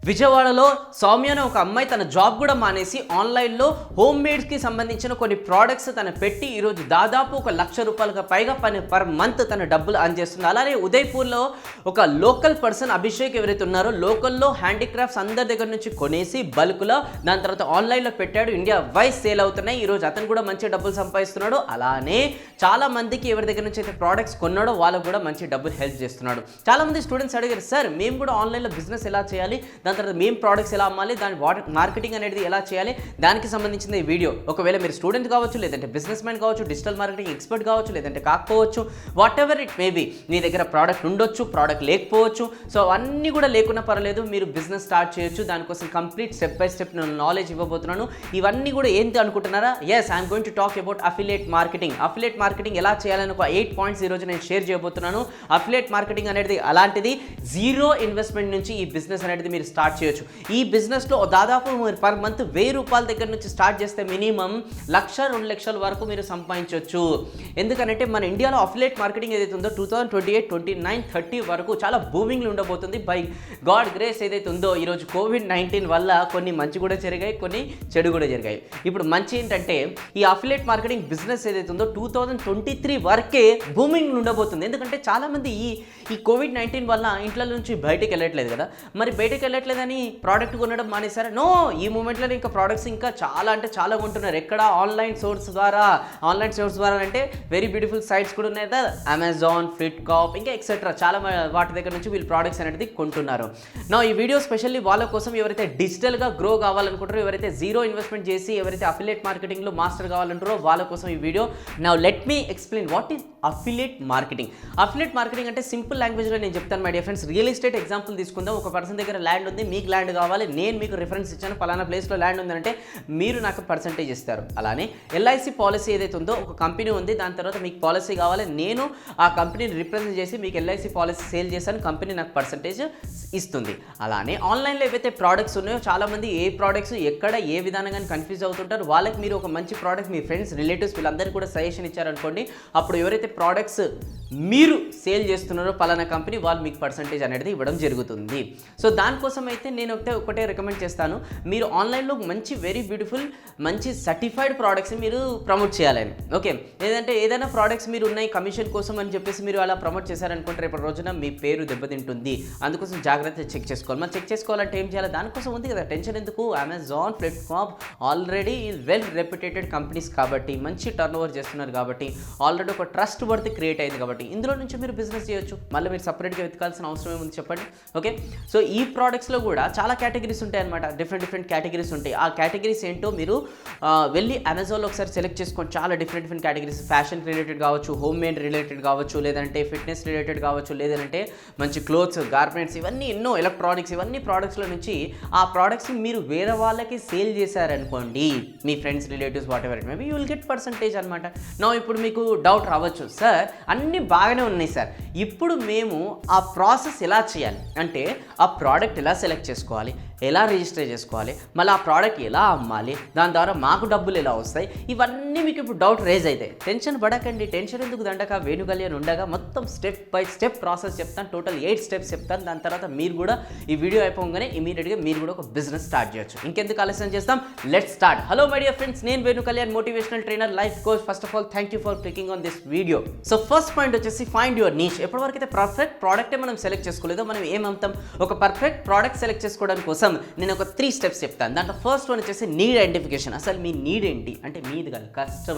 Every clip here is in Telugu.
విజయవాడలో సౌమ్య అనే ఒక అమ్మాయి తన జాబ్ కూడా మానేసి ఆన్లైన్లో హోమ్ మేడ్స్కి సంబంధించిన కొన్ని ప్రోడక్ట్స్ తను పెట్టి ఈరోజు దాదాపు ₹1,00,000 పైగా పర్ మంత్ తన డబ్బులు అర్న్ చేస్తుంది. అలానే ఉదయ్పూర్లో ఒక లోకల్ పర్సన్ అభిషేక్ ఎవరైతే ఉన్నారో లోకల్లో హ్యాండీక్రాఫ్ట్స్ అందరి దగ్గర నుంచి కొనేసి బల్క్లో దాని తర్వాత ఆన్లైన్లో పెట్టాడు. ఇండియా వైస్ సేల్ అవుతున్నాయి. ఈరోజు అతను కూడా మంచి డబ్బులు సంపాదిస్తున్నాడు. అలానే చాలా మందికి ఎవరి దగ్గర నుంచి అయితే ప్రోడక్ట్స్ కొన్నాడో వాళ్ళకు కూడా మంచి డబ్బులు హెల్ప్ చేస్తున్నాడు. చాలామంది స్టూడెంట్స్ అడిగారు, సార్ మేము కూడా ఆన్లైన్లో బిజినెస్ ఎలా చేయాలి, దాని తర్వాత మేము ప్రోడక్ట్స్ ఎలా అమ్మాలి, దాని మార్కెటింగ్ అనేది ఎలా చేయాలి, దానికి సంబంధించిన ఈ వీడియో. ఒకవేళ మీరు స్టూడెంట్ కావచ్చు, లేదంటే బిజినెస్ మ్యాన్ కావచ్చు, డిజిటల్ మార్కెటింగ్ ఎక్స్పర్ట్ కావచ్చు, లేదంటే కాకపోవచ్చు, వాట్ ఎవర్ ఇట్ మేబీ, మీ దగ్గర ప్రోడక్ట్ ఉండొచ్చు, ప్రోడక్ట్ లేకపోవచ్చు. సో అవన్నీ కూడా లేకున్నా పర్లేదు, మీరు బిజినెస్ స్టార్ట్ చేయొచ్చు. దానికోసం కంప్లీట్ స్టెప్ బై స్టెప్ నేను నాలెడ్జ్ ఇవ్వబోతున్నాను. ఇవన్నీ కూడా ఏంటి అనుకుంటున్నారా? Yes, I'm going to talk about affiliate marketing. Affiliate marketing ఎలా చేయాలని ఒక 8 పాయింట్స్ ఈరోజు నేను షేర్ చేయబోతున్నాను. అఫిలియేట్ మార్కెటింగ్ అనేది అలాంటిది, జీరో ఇన్వెస్ట్మెంట్ నుంచి ఈ బిజినెస్ అనేది మీరు స్టార్ట్ చేయొచ్చు. ఈ బిజినెస్లో దాదాపు పర్ మంత్ ₹1000 దగ్గర నుంచి స్టార్ట్ చేస్తే మినిమం ₹1,00,000-2 లక్షల వరకు మీరు సంపాదించవచ్చు. ఎందుకంటే మన ఇండియాలో అఫిలియేట్ మార్కెటింగ్ ఏదైతే ఉందో 2028, 29, 30 వరకు చాలా బూమింగ్లో ఉండబోతుంది. బై గాడ్ గ్రేస్ ఏదైతే ఉందో, ఈరోజు కోవిడ్-19 వల్ల కొన్ని మంచి కూడా జరిగాయి, కొన్ని చెడు కూడా జరిగాయి. ఇప్పుడు మంచి ఏంటంటే ఈ అఫిలియేట్ మార్కెటింగ్ బిజినెస్ ఏదైతే ఉందో 2023 వరకే బూమింగ్ ఉండబోతుంది. ఎందుకంటే చాలామంది ఈ కోవిడ్-19 వల్ల ఇంట్లో నుంచి బయటకు వెళ్ళట్లేదు కదా, మరి బయటకు వెళ్ళట్లేదని ప్రోడక్ట్ కొనడం మానేశారు. నో, ఈ మూమెంట్లో ఇంకా ప్రోడక్ట్స్ ఇంకా చాలా అంటే చాలా కొంటున్నారు. ఎక్కడ? ఆన్లైన్ సోర్స్ ద్వారా. ఆన్లైన్ సోర్స్ ద్వారా అంటే వెరీ బ్యూటిఫుల్ సైట్స్ కూడా ఉన్నాయి కదా, అమెజాన్, ఫ్లిప్కార్ట్, ఇంకా ఎక్సెట్రా చాలా వాటి దగ్గర నుంచి వీళ్ళు ప్రోడక్ట్స్ అనేది కొంటున్నారు. నా ఈ వీడియో స్పెషల్లీ వాళ్ళ కోసం, ఎవరైతే డిజిటల్గా గ్రో కావాలనుకుంటారో, ఎవరైతే జీరో ఇన్వెస్ట్మెంట్ చేసి ఎవరైతే అఫిలియేట్ మార్కెటింగ్లో మాస్టర్ కావాలంటారో వాళ్ళ కోసం ఈ video. Now let me explain what is affiliate marketing. Affiliate marketing అంటే సింపుల్ లాంగ్వేజ్లో నేను చెప్తాను my dear friends. Real estate example తీసుకుందాం. ఒక పర్సన్ దగ్గర ల్యాండ్ ఉంది, మీకు ల్యాండ్ కావాలి, నేను మీకు రిఫరెన్స్ ఇచ్చాను, పలానా ప్లేస్లో ల్యాండ్ ఉందంటే మీరు నాకు పర్సంటేజ్ ఇస్తారు. అలానే ఎల్ఐసి పాలసీ ఏదైతే ఉందో, ఒక కంపెనీ ఉంది, దాని తర్వాత మీకు పాలసీ కావాలి, నేను ఆ కంపెనీని రిప్రజెంట్ చేసి మీకు ఎల్ఐసి పాలసీ సేల్ చేశాను, కంపెనీ నాకు పర్సంటేజ్ ఇస్తుంది. అలానే ఆన్లైన్లో ఏవైతే ప్రోడక్ట్స్ ఉన్నాయో, చాలామంది ఏ ప్రోడక్ట్స్ ఎక్కడ ఏ విధానంగా కన్ఫ్యూజ్ అవుతుంటారు. వాళ్ళకి మీరు ఒక మంచి ప్రోడక్ట్ మీ ఫ్రెండ్స్, రిలేటివ్స్ వీళ్ళందరికీ కూడా సజెషన్ ఇచ్చారనుకోండి, అప్పుడు ఎవరైతే ప్రోడక్ట్స్ మీరు సేల్ చేస్తున్నారో పలానా కంపెనీ, వాళ్ళు మీకు పర్సంటేజ్ అనేది ఇవ్వడం జరుగుతుంది. సో దానికోసం అయితే నేను ఒకటే రికమెండ్ చేస్తాను, మీరు ఆన్లైన్లో మంచి వెరీ బ్యూటిఫుల్ మంచి సర్టిఫైడ్ ప్రోడక్ట్స్ మీరు ప్రమోట్ చేయాలని. ఓకే, లేదంటే ఏదైనా ప్రోడక్ట్స్ మీరు ఉన్నాయి కమిషన్ కోసం అని చెప్పేసి మీరు అలా ప్రమోట్ చేశారనుకుంటే రేపటి రోజున మీ పేరు దెబ్బతింటుంది. అందుకోసం జాగ్రత్తగా చెక్ చేసుకోవాలి. మనం చెక్ చేసుకోవాలంటే ఏం చేయాలి? దానికోసం ఉంది కదా, టెన్షన్ ఎందుకు? Amazon, Flipkart already well reputed companies కాబట్టి, మంచి టర్న్ ఓవర్ చేస్తున్నారు కాబట్టి, ఆల్రెడీ ఒక ట్రస్ట్ వర్త్ క్రియేట్ అయింది కాబట్టి ఇందులో నుంచి మీరు బిజినెస్ చేయొచ్చు. మళ్ళీ మీరు సపరేట్గా వెతకాల్సిన అవసరం ఏముంది చెప్పండి? ఓకే, సో ఈ ప్రోడక్ట్స్లో కూడా చాలా కేటగిరీస్ ఉంటాయి అనమాట. డిఫరెంట్ కేటగిరీస్ ఉంటాయి. ఆ కేటగిరీస్ ఏంటో మీరు వెళ్ళి అమెజాన్లో ఒకసారి సెలెక్ట్ చేసుకోండి. చాలా డిఫరెంట్ కేటగిరీస్, ఫ్యాషన్ రిలేటెడ్ కావచ్చు, హోమ్ మేడ్ రిలేటెడ్ కావచ్చు, లేదంటే ఫిట్నెస్ రిలేటెడ్ కావచ్చు, లేదంటే మంచి క్లోత్స్, గార్మెంట్స్, ఇవన్నీ ఎన్నో ఎలక్ట్రానిక్స్, ఇవన్నీ ప్రోడక్ట్స్లో నుంచి ఆ ప్రోడక్ట్స్ని మీరు వేరే వాళ్ళకి సేల్ చేశారనుకోండి, మీ friends, relatives, whatever it maybe, you will get percentage అనమాట. నా ఇప్పుడు మీకు డౌట్ రావచ్చు, సార్ అన్నీ బాగానే ఉన్నాయి సార్, ఇప్పుడు మేము ఆ ప్రాసెస్ ఎలా చేయాలి అంటే, ఆ ప్రోడక్ట్ ఎలా సెలెక్ట్ చేసుకోవాలి, ఎలా రిజిస్టర్ చేసుకోవాలి, మళ్ళీ ఆ ప్రోడక్ట్ ఎలా అమ్మాలి, దాని ద్వారా మాకు డబ్బులు ఎలా వస్తాయి, ఇవన్నీ మీకు ఇప్పుడు డౌట్ రేజ్ అవుతాయి. టెన్షన్ పడకండి, టెన్షన్ ఎందుకు దండక, వేణు కళ్యాణ్ ఉండగా మొత్తం స్టెప్ బై స్టెప్ ప్రాసెస్ చెప్తాను. టోటల్ 8 స్టెప్స్ చెప్తాను. దాని తర్వాత మీరు కూడా ఈ వీడియో అయిపోగానే ఇమీడియట్గా మీరు కూడా ఒక బిజినెస్ స్టార్ట్ చేయొచ్చు. ఇంకెందుకు ఆలస్యం చేస్తాం, let's start. Hello my dear friends, నేను Venu Kalyan, motivational trainer, life coach. First of all thank you for clicking on this video. So first point వచ్చేసి ఫైండ్ యువర్ నీష్. ఎప్పటివరకు అయితే పర్ఫెక్ట్ ప్రోడక్టే మనం సెలెక్ట్ చేసుకోలేదో మనం ఏమవుతాం? ఒక పర్ఫెక్ట్ ప్రోడక్ట్ సెలెక్ట్ చేసుకోవడం కోసం నేను ఒక 3 స్టెప్స్ చెప్తాను. దాంట్లో ఫస్ట్ వన్ వచ్చేసి నీడ్ ఐడెంటిఫికేషన్. అసలు మీ నీడ్ ఏంటి అంటే, మీది కాదు,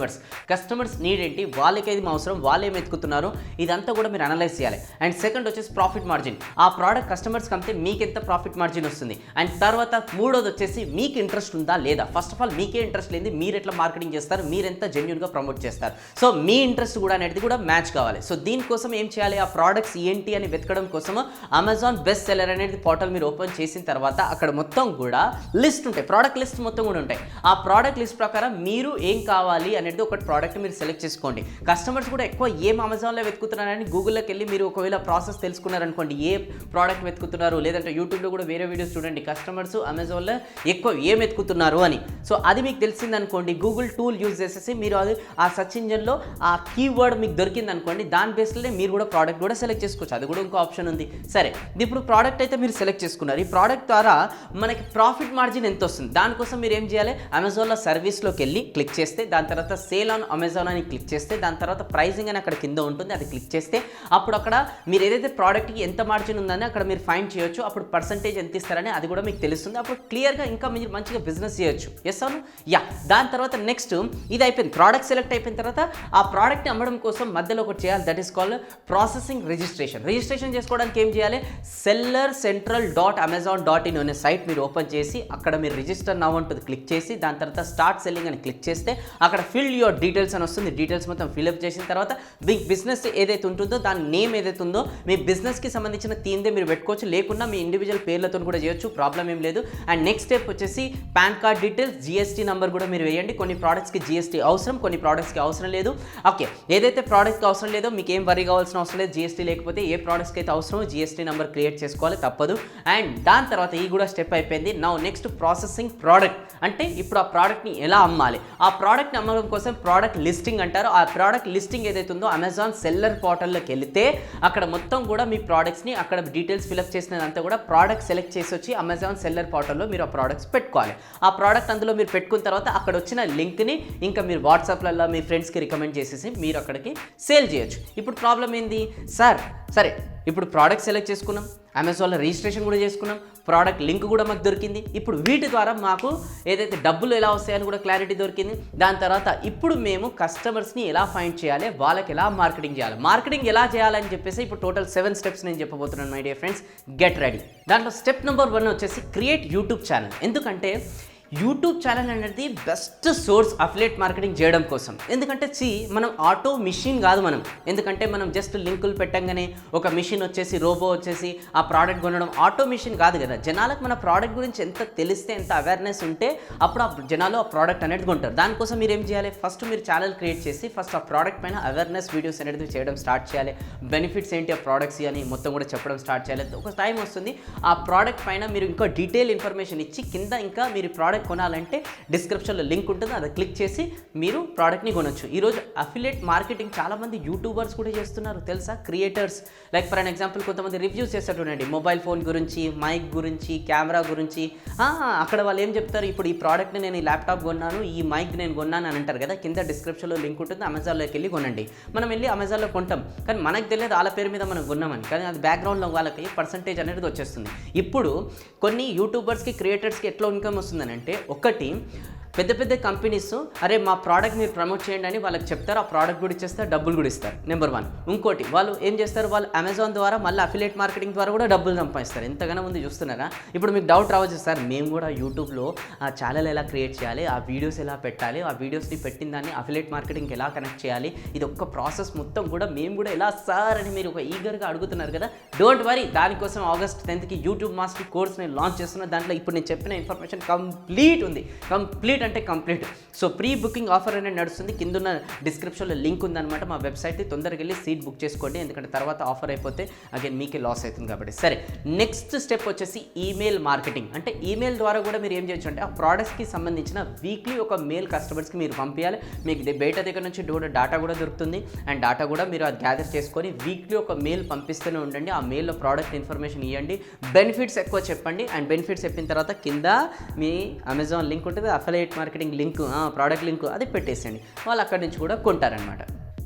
కస్టమర్స్ నీడ్ ఏంటి, వాళ్ళకి ఏది అవసరం, వాళ్ళు ఏమి ఎత్తుకుతున్నారు, ఇదంతా కూడా మీరు అనలైజ్ చేయాలి. అండ్ సెకండ్ వచ్చేసి ప్రాఫిట్ మార్జిన్. ఆ ప్రోడక్ట్ కస్టమర్స్కి అమ్మితే మీకు ఎంత ప్రాఫిట్ మార్జిన్ వస్తుంది. అండ్ తర్వాత మూడోది వచ్చేసి మీకు ఇంట్రెస్ట్ ఉందా లేదా. ఫస్ట్ ఆఫ్ ఆల్ మీకే ఇంట్రెస్ట్ లేదు, మీరు ఎట్లా మార్కెటింగ్ చేస్తారు, మీరు ఎంత జెన్యూన్గా ప్రమోట్ చేస్తారు. సో మీ ఇంట్రెస్ట్ కూడా అనేది కూడా మ్యాచ్ కావాలి. సో దీనికోసం ఏం చేయాలి, ఆ ప్రోడక్ట్స్ ఏంటి అని వెతకడం కోసం అమెజాన్ బెస్ట్ సెల్లర్ అనేది పోర్టల్ మీరు ఓపెన్ చేసిన తర్వాత అక్కడ మొత్తం కూడా లిస్ట్ ఉంటాయి, ప్రోడక్ట్ లిస్ట్ మొత్తం కూడా ఉంటాయి. ఆ ప్రోడక్ట్ లిస్ట్ ప్రకారం మీరు ఏం కావాలి అనేది ఒక ప్రోడక్ట్ మీరు సెలెక్ట్ చేసుకోండి. కస్టమర్స్ కూడా ఎక్కువ ఏం అమెజాన్లో వెతుకుతున్నారని గూగుల్లోకి వెళ్ళి మీరు ఒకవేళ ప్రాసెస్ తెలుసుకున్నారనుకోండి, ఏ ప్రోడక్ట్ వెతుకుతున్నారు, లేదంటే యూట్యూబ్లో కూడా వేరే వీడియోస్ చూడండి, కస్టమర్స్ అమెజాన్లో ఎక్కువ ఏం వెతుకుతున్నారు అని. సో అది మీకు తెలిసిందనుకోండి, గూగుల్ టూల్ యూజ్ చేసేసి మీరు అది ఆ సర్చ్ ఇంజన్లో ఆ కీవర్డ్ మీకు దొరికిందనుకోండి, దాని బేస్లోనే మీరు కూడా ప్రోడక్ట్ కూడా సెలెక్ట్ సెలెక్ట్ చేసుకోవచ్చు, అది కూడా ఇంకో ఆప్షన్ ఉంది. సరే, ఇప్పుడు ప్రోడక్ట్ అయితే మీరు సెలెక్ట్ చేసుకున్నారు. ఈ ప్రోడక్ట్ ద్వారా మనకి ప్రాఫిట్ మార్జిన్ ఎంత వస్తుంది, దానికోసం మీరు ఏం చేయాలి, అమెజాన్లో సర్వీస్లోకి వెళ్ళి క్లిక్ చేస్తే, దాని తర్వాత సేల్ ఆన్ అమెజాన్ అని క్లిక్ చేస్తే, దాని తర్వాత ప్రైజింగ్ అని అక్కడ కింద ఉంటుంది, అది క్లిక్ చేస్తే అప్పుడు అక్కడ మీరు ఏదైతే ప్రోడక్ట్కి ఎంత మార్జిన్ ఉందని అక్కడ మీరు ఫైండ్ చేయొచ్చు. అప్పుడు పర్సంటేజ్ ఎంత ఇస్తారని అది కూడా మీకు తెలుస్తుంది. అప్పుడు క్లియర్గా ఇంకా మీరు మంచిగా బిజినెస్ చేయొచ్చు. ఎస్ అవును, యా. దాని తర్వాత నెక్స్ట్ ఇది అయిపోయింది, ప్రోడక్ట్ సెలెక్ట్ అయిపోయిన తర్వాత ఆ ప్రోడక్ట్ని అమ్మడం కోసం మధ్యలో ఒకటి చేయాలి, that is called processing registration. Registration చేసుకోవడానికి ఏం చేయాలి, sellercentral.amazon.in అనే సైట్ మీరు ఓపెన్ చేసి అక్కడ మీరు రిజిస్టర్ నౌ అంటుంది క్లిక్ చేసి, దాని తర్వాత స్టార్ట్ సెల్లింగ్ అని క్లిక్ చేస్తే అక్కడ ఫిల్ యువర్ డీటెయిల్స్ అని వస్తుంది. డీటెయిల్స్ మొత్తం ఫిల్అప్ చేసిన తర్వాత మీ బిజినెస్ ఏదైతే ఉంటుందో దాని నేమ్ ఏదైతే ఉందో మీ బిజినెస్కి సంబంధించిన థీమ్దే మీరు పెట్టుకోవచ్చు, లేకుండా మీ ఇండివిజువల్ పేర్లతో కూడా చేయొచ్చు, ప్రాబ్లం ఏం లేదు. అండ్ నెక్స్ట్ స్టెప్ వచ్చేసి pan card details, GST number కూడా మీరు వేయండి. కొన్ని ప్రోడక్ట్స్కి జిఎస్టీ అవసరం, కొన్ని ప్రోడక్ట్స్కి అవసరం లేదు. ఓకే, ఏదైతే ప్రోడక్ట్కి అవసరం లేదో మీకు ఏం వరీ కావాల్సిన అవసరం లేదు. జిఎస్టీ లేకపోతే ఏ ప్రోడక్ట్స్కి అయితే అవసరమో జిఎస్టీ నెంబర్ క్రియేట్ చేసుకోవాలి, తప్పదు. అండ్ దాని తర్వాత ఈ కూడా స్టెప్ అయిపోయింది. నౌ నెక్స్ట్ ప్రాసెసింగ్ ప్రోడక్ట్, అంటే ఇప్పుడు ఆ ప్రోడక్ట్ని ఎలా అమ్మాలి, ఆ ప్రోడక్ట్ని అమ్మడం కోసం ప్రోడక్ట్ లిస్టింగ్ అంటారు. ఆ ప్రోడక్ట్ లిస్టింగ్ ఏదైతే ఉందో అమెజాన్ సెల్లర్ పోర్టల్లోకి వెళితే అక్కడ మొత్తం కూడా మీ ప్రోడక్ట్స్ని అక్కడ డీటెయిల్స్ ఫిల్అప్ చేసినంతా కూడా ప్రోడక్ట్ సెలెక్ట్ చేసి వచ్చి అమెజాన్ సెల్లర్ పోర్టల్లో మీరు ఆ ప్రోడక్ట్స్ పెట్టుకోవాలి. ఆ ప్రోడక్ట్ అందులో మీరు పెట్టుకున్న తర్వాత అక్కడ వచ్చిన లింక్ని ఇంకా మీరు వాట్సాప్లలో మీ ఫ్రెండ్స్కి రికమెండ్ చేసేసి మీరు అక్కడికి సేల్ చేయొచ్చు. ఇప్పుడు ప్రాబ్లం ఏంది సార్, సరే ఇప్పుడు ప్రోడక్ట్ సెలెక్ట్ చేసుకున్నాం, అమెజాన్లో రిజిస్ట్రేషన్ కూడా చేసుకున్నాం, ప్రోడక్ట్ లింక్ కూడా మాకు దొరికింది. ఇప్పుడు వీటి ద్వారా మాకు ఏదైతే డబ్బులు ఎలా వస్తాయని కూడా క్లారిటీ దొరికింది. దాని తర్వాత ఇప్పుడు మేము కస్టమర్స్ని ఎలా ఫైండ్ చేయాలి, వాళ్ళకి ఎలా మార్కెటింగ్ చేయాలి, మార్కెటింగ్ ఎలా చేయాలని చెప్పేసి ఇప్పుడు టోటల్ 7 స్టెప్స్ నేను చెప్పబోతున్నాను. My dear friends, get ready. దాంట్లో స్టెప్ నెంబర్ 1 వచ్చేసి క్రియేట్ యూట్యూబ్ ఛానల్. ఎందుకంటే యూట్యూబ్ ఛానల్ అనేది బెస్ట్ సోర్స్ అఫిలియేట్ మార్కెటింగ్ చేయడం కోసం. ఎందుకంటే మనం ఆటో మిషన్ కాదు మనం, ఎందుకంటే మనం జస్ట్ లింకులు పెట్టంగానే ఒక మిషన్ వచ్చేసి రోబో వచ్చేసి ఆ ప్రోడక్ట్ కొనడం ఆటో మిషన్ కాదు కదా. జనాలకు మన ప్రోడక్ట్ గురించి ఎంత తెలిస్తే, ఎంత అవేర్నెస్ ఉంటే అప్పుడు ఆ జనాలు ఆ ప్రోడక్ట్ అనేది కొంటారు. దానికోసం మీరు ఏం చేయాలి, ఫస్ట్ మీరు ఛానల్ క్రియేట్ చేసి ఫస్ట్ ఆ ప్రోడక్ట్ పైన అవేర్నెస్ వీడియోస్ అనేది చేయడం స్టార్ట్ చేయాలి. బెనిఫిట్స్ ఏంటి ఆ ప్రోడక్ట్స్ అని మొత్తం కూడా చెప్పడం స్టార్ట్ చేయాలి. ఒక టైం వస్తుంది ఆ ప్రోడక్ట్ పైన మీరు ఇంకా డీటెయిల్ ఇన్ఫర్మేషన్ ఇచ్చి కింద ఇంకా మీరు ప్రోడక్ట్ కొనాలంటే డిస్క్రిప్షన్లో లింక్ ఉంటుంది, అది క్లిక్ చేసి మీరు ప్రోడక్ట్ని కొనొచ్చు. ఈరోజు అఫిలియేట్ మార్కెటింగ్ చాలామంది యూట్యూబర్స్ కూడా చేస్తున్నారు తెలుసా, creators. Like for an example కొంతమంది రివ్యూస్ చేసేటండి మొబైల్ ఫోన్ గురించి, మైక్ గురించి, కెమెరా గురించి. అక్కడ వాళ్ళు ఏం చెప్తారు, ఇప్పుడు ఈ ప్రోడక్ట్ని నేను ఈ ల్యాప్టాప్ కొన్నాను, ఈ మైక్ నేను కొన్నాను అని అంటారు కదా. కింద డిస్క్రిప్షన్లో లింక్ ఉంటుంది, అమెజాన్లోకి వెళ్ళి కొనండి. మనం వెళ్ళి అమెజాన్లో కొంటాం, కానీ మనకు తెలియదు వాళ్ళ పేరు మీద మనం కొన్నామని, కానీ అది బ్యాక్గ్రౌండ్లో వాళ్ళకి పర్సంటేజ్ అనేది వచ్చేస్తుంది. ఇప్పుడు కొన్ని యూట్యూబర్స్కి, క్రియేటర్స్కి ఎట్లా ఇన్కమ్ వస్తుందని అంటే, ఒకటి పెద్ద పెద్ద కంపెనీస్ అరే మా ప్రోడక్ట్ మీరు ప్రమోట్ చేయండి అని వాళ్ళకి చెప్తారు, ఆ ప్రోడక్ట్ కూడా ఇచ్చేస్తారు, డబ్బులు కూడా ఇస్తారు. నెంబర్ 1. ఇంకోటి వాళ్ళు ఏం చేస్తారు, వాళ్ళు అమెజాన్ ద్వారా మళ్ళీ అఫిలియేట్ మార్కెటింగ్ ద్వారా కూడా డబ్బులు సంపాదిస్తారు. ఎంతగానో ఉంది చూస్తున్నారా. ఇప్పుడు మీకు డౌట్ రావచ్చు, సార్ మేము కూడా యూట్యూబ్లో ఆ ఛానల్ ఎలా క్రియేట్ చేయాలి, ఆ వీడియోస్ ఎలా పెట్టాలి, ఆ వీడియోస్ని పెట్టిన దాన్ని అఫిలియేట్ మార్కెటింగ్కి ఎలా కనెక్ట్ చేయాలి, ఇది ఒక్క ప్రాసెస్ మొత్తం కూడా మేము కూడా ఎలా సార్ అని మీరు ఒక ఈగర్గా అడుగుతున్నారు కదా. డోంట్ వరీ, దానికోసం ఆగస్ట్ 10కి యూట్యూబ్ మాస్టర్ కోర్స్ నేను లాంచ్ చేస్తున్నాను. దాంట్లో ఇప్పుడు నేను చెప్పిన ఇన్ఫర్మేషన్ కంప్లీట్ ఉంది, కంప్లీట్ అంటే complete. So pre booking offer అనేది నడుస్తుంది, కింద ఉన్న డిస్క్రిప్షన్లో లింక్ ఉందన్నమాట మా వెబ్సైట్కి. తొందరగా వెళ్ళి సీట్ బుక్ చేసుకోండి, ఎందుకంటే తర్వాత ఆఫర్ అయిపోతే అగైన్ మీకే లాస్ అవుతుంది కాబట్టి. సరే, నెక్స్ట్ స్టెప్ వచ్చేసి ఈమెయిల్ మార్కెటింగ్. అంటే ఈమెయిల్ ద్వారా కూడా మీరు ఏం చేయొచ్చు అంటే ఆ ప్రోడక్ట్స్కి సంబంధించిన వీక్లీ ఒక మెయిల్ కస్టమర్స్కి మీరు పంపించాలి. మీకు బయట దగ్గర నుంచి డేటా కూడా దొరుకుతుంది, అండ్ డేటా కూడా మీరు అది గ్యాదర్ చేసుకొని వీక్లీ ఒక మెయిల్ పంపిస్తూనే ఉండండి. ఆ మెయిల్లో ప్రోడక్ట్ ఇన్ఫర్మేషన్ ఇవ్వండి, బెనిఫిట్స్ ఎక్కువ చెప్పండి. అండ్ బెనిఫిట్స్ చెప్పిన తర్వాత కింద మీ అమెజాన్ లింక్ ఉంటుంది, affiliate marketing link, product link అది పెట్టేసేయండి, వాళ్ళు అక్కడి నుంచి కూడా కొంటారనమాట.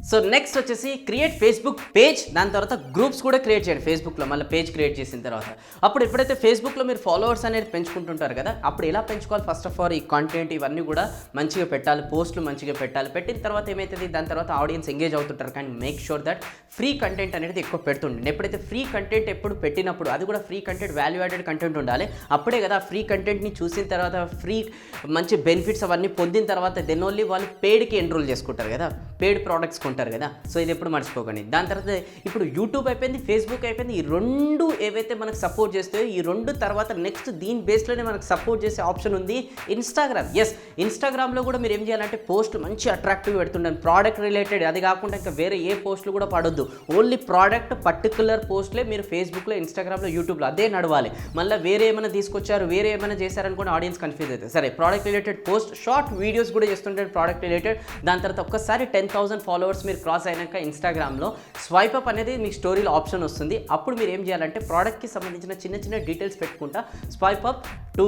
సో నెక్స్ట్ వచ్చేసి క్రియేట్ ఫేస్బుక్ పేజ్. దాని తర్వాత గ్రూప్స్ కూడా క్రియేట్ చేయండి ఫేస్బుక్లో. మళ్ళీ పేజ్ క్రియేట్ చేసిన తర్వాత అప్పుడు ఎప్పుడైతే ఫేస్బుక్లో మీరు ఫాలోవర్స్ అనేది పెంచుకుంటుంటారు కదా, అప్పుడు ఎలా పెంచుకోవాలి, ఫస్ట్ ఆఫ్ ఆల్ ఈ కంటెంట్ ఇవన్నీ కూడా మంచిగా పెట్టాలి, పోస్టులు మంచిగా పెట్టాలి. పెట్టిన తర్వాత ఏమవుతుంది, దాని తర్వాత ఆడియన్స్ ఎంగేజ్ అవుతుంటారు. కానీ make sure that free content అనేది ఎక్కువ పెడుతుండండి. ఎప్పుడైతే ఫ్రీ కంటెంట్ ఎప్పుడు పెట్టినప్పుడు అది కూడా free content, value added content ఉండాలి. అప్పుడే కదా ఫ్రీ కంటెంట్ని చూసిన తర్వాత ఫ్రీ మంచి బెనిఫిట్స్ అవన్నీ పొందిన తర్వాత దెన్ ఓన్లీ వాళ్ళు పెయిడ్కి ఎన్రోల్ చేసుకుంటారు కదా, పెయిడ్ ప్రోడక్ట్స్ కొంటారు కదా. సో ఇది ఎప్పుడు మర్చిపోకండి. దాని తర్వాత ఇప్పుడు యూట్యూబ్ అయిపోయింది, ఫేస్బుక్ అయిపోయింది. ఈ రెండు ఏవైతే మనకు సపోర్ట్ చేస్తాయో ఈ రెండు తర్వాత నెక్స్ట్ దీని బేస్లోనే మనకు సపోర్ట్ చేసే ఆప్షన్ ఉంది ఇన్స్టాగ్రామ్. ఎస్, ఇన్స్టాగ్రామ్లో కూడా మీరు ఏం చేయాలంటే పోస్ట్ మంచి అట్రాక్టివ్ పెడుతుండండి, ప్రోడక్ట్ రిలేటెడ్. అది కాకుండా ఇంకా వేరే ఏ పోస్టులు కూడా పడొద్దు, ఓన్లీ ప్రోడక్ట్ పర్టికులర్ పోస్ట్లే మీరు ఫేస్బుక్లో, ఇన్స్టాగ్రామ్లో, యూట్యూబ్లో అదే నడవాలి. మళ్ళీ వేరే ఏమైనా తీసుకొచ్చారు, వేరే ఏమైనా చేశారనుకోండి ఆడియన్స్ కన్ఫ్యూజ్ అవుతుంది. సరే, product related post, short videos కూడా చేస్తుంటారు ప్రోడక్ట్ రిలేటెడ్. దాని తర్వాత ఒక్కసారి 10,000 ఫాలోవర్స్ మీరు క్రాస్ అయినాక ఇన్స్టాగ్రామ్లో స్వైప్ అప్ అనేది మీకు స్టోరీలో ఆప్షన్ వస్తుంది. అప్పుడు మీరు ఏం చేయాలంటే ప్రోడక్ట్కి సంబంధించిన చిన్న చిన్న డీటెయిల్స్ పెట్టుకుంటా swipe up to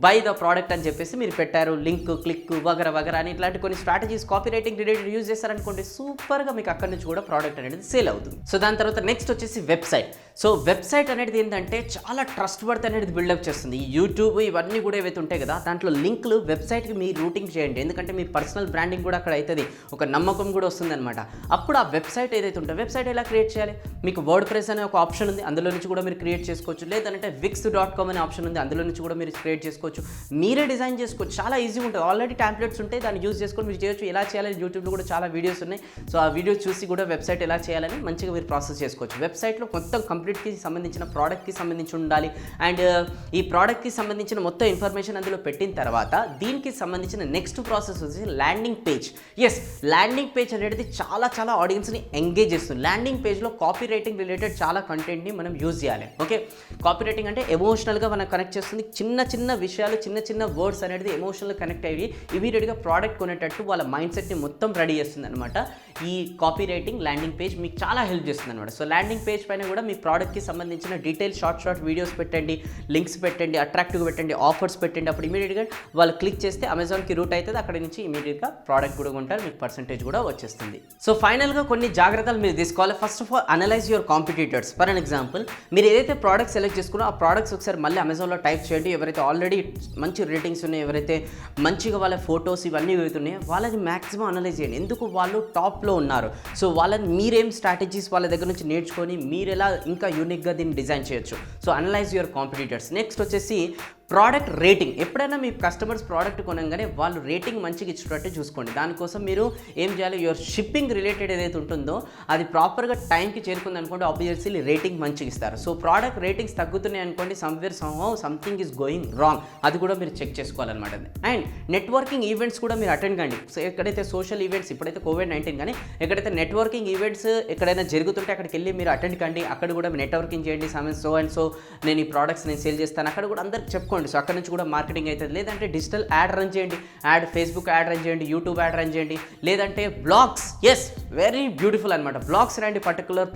buy the product అని చెప్పేసి మీరు పెట్టారు, లింక్ క్లిక్ వగర వగర అని ఇట్లాంటి కొన్ని strategies copy writing related use చేస్తారనుకోండి, సూపర్గా మీకు అక్కడి నుంచి కూడా ప్రోడక్ట్ అనేది సేల్ అవుతుంది. సో దాని తర్వాత నెక్స్ట్ వచ్చేసి వెబ్సైట్. సో వెబ్సైట్ అనేది ఏంటంటే చాలా ట్రస్ట్ వర్త్ అనేది బిల్డప్ చేస్తుంది. ఈ యూట్యూబ్ ఇవన్నీ కూడా ఏవైతే ఉంటాయి కదా, దాంట్లో లింక్లు వెబ్సైట్కి మీరు రూటింగ్ చేయండి. ఎందుకంటే మీ పర్సనల్ బ్రాండింగ్ కూడా అక్కడ అవుతుంది, ఒక నమ్మకం కూడా వస్తుంది అనమాట. అప్పుడు ఆ వెబ్సైట్ ఏదైతే ఉంటుందో వెబ్సైట్ ఎలా క్రియేట్ చేయాలి, మీకు వర్డ్ ప్రెస్ అనే ఒక ఆప్షన్ ఉంది, అందులో నుంచి కూడా మీరు క్రియేట్ చేసుకోవచ్చు. లేదంటే wix.com అనే ఆప్షన్ ఉంది, అందులో నుంచి కూడా మీరు క్రియేట్ చేసుకోవచ్చు. మీరే డిజైన్ చేసుకోవచ్చు, చాలా ఈజీగా ఉంటుంది. ఆల్రెడీ టెంప్లెట్స్ ఉంటాయి, దాన్ని యూజ్ చేసుకొని మీరు చేయొచ్చు. ఎలా చేయాలని యూట్యూబ్లో కూడా చాలా వీడియోస్ ఉన్నాయి. సో ఆ వీడియోస్ చూసి కూడా వెబ్సైట్ ఎలా చేయాలని మంచిగా మీరు ప్రాసెస్ చేసుకోవచ్చు. వెబ్సైట్లో మొత్తం కంప్లీట్కి సంబంధించిన ప్రోడక్ట్కి సంబంధించి ఉండాలి. అండ్ ఈ ప్రోడక్ట్కి సంబంధించిన మొత్తం ఇన్ఫర్మేషన్ అందులో పెట్టిన తర్వాత దీనికి సంబంధించిన నెక్స్ట్ ప్రాసెస్ వచ్చి landing page. Yes, landing page అనేది చాలా చాలా ఆడియన్స్ని ఎంగేజ్ చేస్తుంది. ల్యాండింగ్ పేజ్లో కాపీ రైటింగ్ రిలేటెడ్ చాలా కంటెంట్ని మనం యూజ్ చేయాలి. ఓకే, కాపీ రైటింగ్ అంటే ఎమోషనల్గా మనం కనెక్ట్ చేస్తుంది. చిన్న చిన్న విషయాలు, చిన్న చిన్న వర్డ్స్ అనేది ఎమోషనల్గా కనెక్ట్ అయ్యి ఇమీడియట్గా ప్రోడక్ట్ కొనేటట్టు వాళ్ళ మైండ్ సెట్ని మొత్తం రెడీ చేస్తుంది అనమాట. ఈ కాపీ రైటింగ్ ల్యాండింగ్ పేజ్ మీకు చాలా హెల్ప్ చేస్తుంది అనమాట. సో ల్యాండింగ్ పేజ్ పైన కూడా మీ ప్రోడక్ట్కి సంబంధించిన డీటెయిల్స్ షార్ట్ వీడియోస్ పెట్టండి, లింక్స్ పెట్టండి, అట్రాక్టివ్గా పెట్టండి, ఆఫర్స్ పెట్టండి. అప్పుడు ఇమీడియట్గా వాళ్ళు క్లిక్ చేస్తే అమెజాన్కి రూట్ అవుతుంది, అక్కడి నుంచి ఇమీడియట్గా ప్రోడక్ట్ కూడా కొంటారు, మీకు పర్సెంటేజ్ కూడా వచ్చేస్తుంది. సో ఫైనల్గా కొన్ని జాగ్రత్తలు మీరు తీసుకోవాలి. First of all analyse your competitors. For an example, మీరు ఏదైతే ప్రోడక్ట్ సెలెక్ట్ చేసుకున్నా ఆ ప్రోడక్ట్స్ ఒకసారి మళ్ళీ అమెజాన్లో టైప్ చేయండి. ఎవరైతే ఆల్రెడీ మంచి రేటింగ్స్ ఉన్నాయి, ఎవరైతే మంచిగా వాళ్ళ ఫొటోస్ ఇవన్నీ అవుతున్నాయి, వాళ్ళని మ్యాక్సిమం అనలైజ్ చేయండి. ఎందుకు వాళ్ళు టాప్లో ఉన్నారు. సో వాళ్ళని మీరేం స్ట్రాటజీస్ వాళ్ళ దగ్గర నుంచి నేర్చుకొని మీరు ఎలా ఇంకా యూనిక్గా దీన్ని డిజైన్ చేయొచ్చు. So analyse your competitors. Next వచ్చేసి ప్రోడక్ట్ రేటింగ్. ఎప్పుడైనా మీ కస్టమర్స్ ప్రోడక్ట్ కొనగానే వాళ్ళు రేటింగ్ మంచిగా ఇచ్చేటట్టు చూసుకోండి. దానికోసం మీరు ఏం చేయాలి, యువర్ షిప్పింగ్ రిలేటెడ్ ఏదైతే ఉంటుందో అది ప్రాపర్గా టైంకి చేరుకుంది అనుకోండి, ఆబ్వియస్లీ రేటింగ్ మంచిగా ఇస్తారు. సో ప్రోడక్ట్ రేటింగ్స్ తగ్గుతున్నాయి అనుకోండి, సంథింగ్ ఈజ్ గోయింగ్ రాంగ్, అది కూడా మీరు చెక్ చేసుకోవాలన్నమాట. అండ్ నెట్వర్కింగ్ ఈవెంట్స్ కూడా మీరు అటెండ్ కండి. సో ఎక్కడైతే సోషల్ ఈవెంట్స్, ఇప్పుడైతే COVID-19 కానీ ఎక్కడైతే నెట్వర్కింగ్ ఈవెంట్స్ ఎక్కడైనా జరుగుతుంటే అక్కడికి వెళ్ళి మీరు అటెండ్ కండి. అక్కడ కూడా నెట్వర్కింగ్ చేయండి. సో అండ్ సో నేను ఈ ప్రోడక్ట్స్ నేను సేల్ చేస్తాను, అక్కడ కూడా అందరికి చెప్పుకోండి. సో అక్కడ నుంచి కూడా మార్కెటింగ్ అవుతుంది. లేదంటే డిజిటల్ యాడ్ రన్ చేయండి, ఫేస్బుక్ యాడ్ రన్ చేయండి, యూట్యూబ్ యాడ్ రన్ చేయండి, లేదంటే బ్లాగ్స్. ఎస్, వెరీ బ్యూటిఫుల్ అనమాట. బ్లాగ్స్ రండి, పర్టికులర్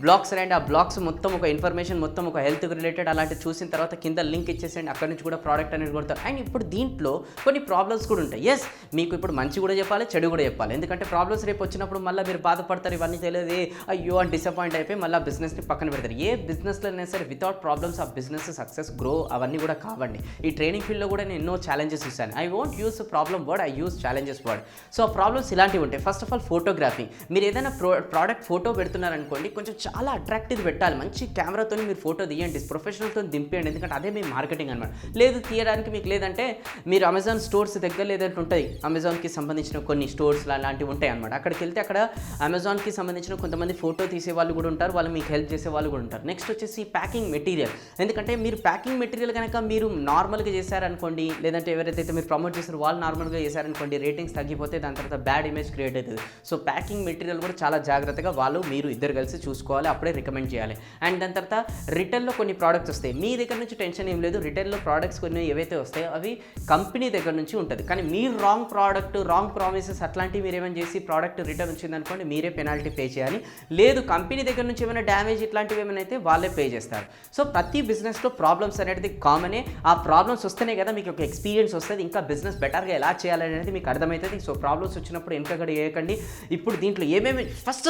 బ్లాగ్స్ రండి. ఆ బ్లాగ్స్ మొత్తం ఒక ఇన్ఫర్మేషన్, మొత్తం ఒక హెల్త్ రిలేటెడ్ అలాంటి చూసిన తర్వాత కింద లింక్ ఇచ్చేసేయండి, అక్కడ నుంచి కూడా ప్రోడక్ట్ అనేది కొడతారు. అండ్ ఇప్పుడు దీంట్లో కొన్ని ప్రాబ్లమ్స్ కూడా ఉంటాయి. ఎస్, మీకు ఇప్పుడు మంచి కూడా చెప్పాలి, చెడు కూడా చెప్పాలి. ఎందుకంటే ప్రాబ్లమ్స్ రేపు వచ్చినప్పుడు మళ్ళీ మీరు బాధపడతారు, ఇవన్నీ తెలియదు, అయ్యో అని డిసప్పాయింట్ అయిపోయి మళ్ళీ బిజినెస్ని పక్కన పెడతారు. ఏ బిజినెస్లో అయినా సరే వితౌట్ ప్రాబ్లమ్స్ ఆ బిజినెస్ సక్సెస్ గ్రో అవన్నీ కూడా కావండి. ఈ ట్రైనింగ్ ఫీల్డ్లో కూడా నేను ఎన్నో ఛాలెంజెస్ చూశాను. I won't use problem word, I use challenges word. So ఆ ప్రాబ్లమ్స్ ఇలాంటివి ఉంటాయి. First of all photography. మీరు ఏదైనా ప్రోడక్ట్ ఫోటో పెడుతున్నారనుకోండి, కొంచెం చాలా అట్రాక్టివ్ పెట్టాలి. మంచి కెమెరాతో మీరు ఫోటో తీయండి, ప్రొఫెషనల్తో దింపేయండి. ఎందుకంటే అదే మీ మార్కెటింగ్ అనమాట. లేదు తీయడానికి మీకు లేదంటే మీరు అమెజాన్ స్టోర్స్ దగ్గర లేదంటే ఉంటాయి, అమెజాన్కి సంబంధించిన కొన్ని స్టోర్స్ అలాంటివి ఉంటాయి అనమాట. అక్కడికి వెళ్తే అక్కడ అమెజాన్కి సంబంధించిన కొంతమంది ఫోటో తీసే వాళ్ళు కూడా ఉంటారు, వాళ్ళు మీకు హెల్ప్ చేసే వాళ్ళు కూడా ఉంటారు. నెక్స్ట్ వచ్చేసి ప్యాకింగ్ మెటీరియల్. ఎందుకంటే మీరు ప్యాకింగ్ మెటీరియల్ కనుక మీరు నార్మల్గా చేశారనుకోండి, లేదంటే ఎవరైతే మీరు ప్రమోట్ చేస్తారో వాళ్ళు నార్మల్గా చేశారనుకోండి, రేటింగ్స్ తగ్గిపోతే దాని తర్వాత బ్యాడ్ ఇమేజ్ క్రియేట్ అవుతుంది. సో ప్యాకింగ్ మెటీరియల్ కూడా చాలా జాగ్రత్తగా మీరు ఇద్దరు కలిసి చూసుకోవాలి, అప్పుడే రికమెండ్ చేయాలి. అండ్ దాని తర్వాత రిటైల్లో కొన్ని ప్రోడక్ట్స్ వస్తాయి, మీ దగ్గర నుంచి టెన్షన్ ఏం లేదు. రిటైల్లో ప్రోడక్ట్స్ కొన్ని ఏవైతే వస్తాయో అవి కంపెనీ దగ్గర నుంచి ఉంటుంది. కానీ మీరు రాంగ్ ప్రోడక్ట్, రాంగ్ ప్రామిసెస్ అట్లాంటివి మీరు ఏమైనా చేసి ప్రోడక్ట్ రిటర్న్ వచ్చిందనుకోండి, మీరే పెనాల్టీ పే చేయాలి. లేదు కంపెనీ దగ్గర నుంచి ఏమైనా డ్యామేజ్ ఇట్లాంటివి ఏమైనా అయితే వాళ్ళే పే చేస్తారు. సో ప్రతి బిజినెస్లో ప్రాబ్లమ్స్ అనేది కామనే. ఆ ప్రాబ్లమ్స్ వస్తేనే కదా మీకు ఒక ఎక్స్పీరియన్స్ వస్తుంది, ఇంకా బిజినెస్ బెటర్గా ఎలా చేయాలనేది మీకు అర్థమవుతుంది. సో ప్రాబ్లమ్స్ వచ్చినప్పుడు వెనకగడి వేయకండి. ఇప్పుడు దీంట్లో ఏమేమి ఫస్ట్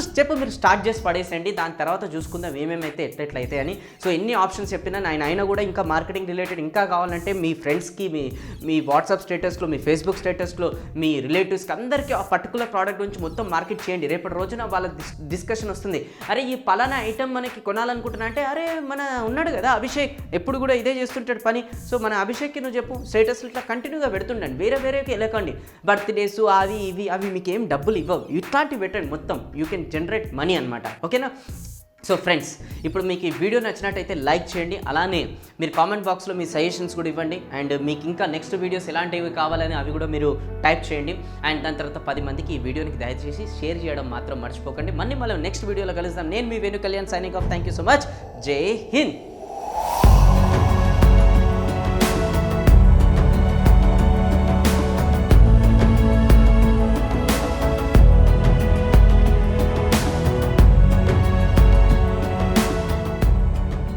స్టెప్ మీరు స్టార్ట్ చేసి పడేసండి, దాని తర్వాత చూసుకుందాం ఏమేమైతే ఎట్లయితే అని. సో ఎన్ని ఆప్షన్స్ చెప్పినా ఆయన కూడా ఇంకా మార్కెటింగ్ రిలేటెడ్ ఇంకా కావాలంటే మీ ఫ్రెండ్స్కి, మీ వాట్సాప్ స్టేటస్లో, మీ ఫేస్బుక్ స్టేటస్లో, మీ రిలేటివ్స్కి అందరికీ ఆ పర్టికులర్ ప్రోడక్ట్ గురించి మొత్తం మార్కెట్ చేయండి. రేపటి రోజున వాళ్ళ డిస్కషన్ వస్తుంది, అరే ఈ పలానా ఐటమ్ మనకి కొనాలనుకుంటున్నా అంటే, అరే మన ఉన్నాడు కదా అభిషేక్, ఎప్పుడు కూడా ఇదే చేస్తుంటాడు పని, సో మన అభిషేక్కి నువ్వు చెప్పు, స్టేటస్లు ఇట్లా కంటిన్యూగా పెడుతుండండి, వేరేకి వెళ్ళకండి. బర్త్డేస్ అవి మీకు ఏం డబ్బులు ఇవ్వవు, ఇట్లాంటివి పెట్టండి, మొత్తం యూ కెన్ జనరేట్ మనీ అనమాట. ఓకేనా? సో ఫ్రెండ్స్, ఇప్పుడు మీకు ఈ వీడియో నచ్చినట్టయితే లైక్ చేయండి, అలానే మీరు కామెంట్ బాక్స్లో మీ సజెషన్స్ కూడా ఇవ్వండి. అండ్ మీకు ఇంకా నెక్స్ట్ వీడియోస్ ఎలాంటివి కావాలని అవి కూడా మీరు టైప్ చేయండి. అండ్ దాని తర్వాత 10 మందికి ఈ వీడియోని దయచేసి షేర్ చేయడం మాత్రం మర్చిపోకండి. మళ్ళీ నెక్స్ట్ వీడియోలో కలుద్దాం. నేను మీ Venu Kalyan, signing off. Thank you so much. జై హింద్.